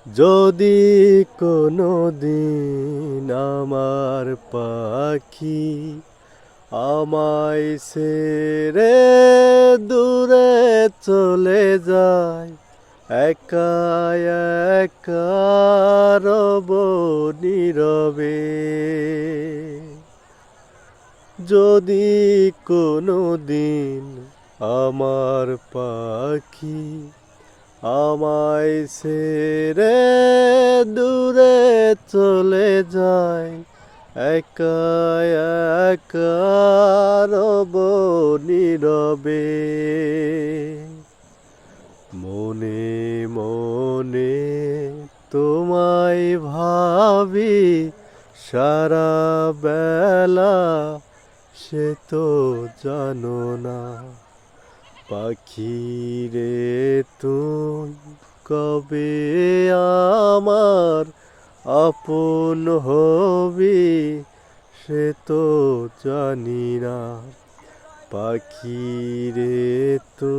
যদি কোনো দিন আমার পাখি আমায় ছেড়ে দূরে চলে যায়, একা একা রব নীরবে। যদি কোনো দিন আমার পাখি আমায় ছেড়ে দূরে চলে যায়, একা একা রব নীরবে। মনে মনে তোমায় ভাবি সারা বেলা, সে তো জানো না। পাখি রে তুই কবে আমার আপন হবি, সে তো জানি না। পাখি রে তুই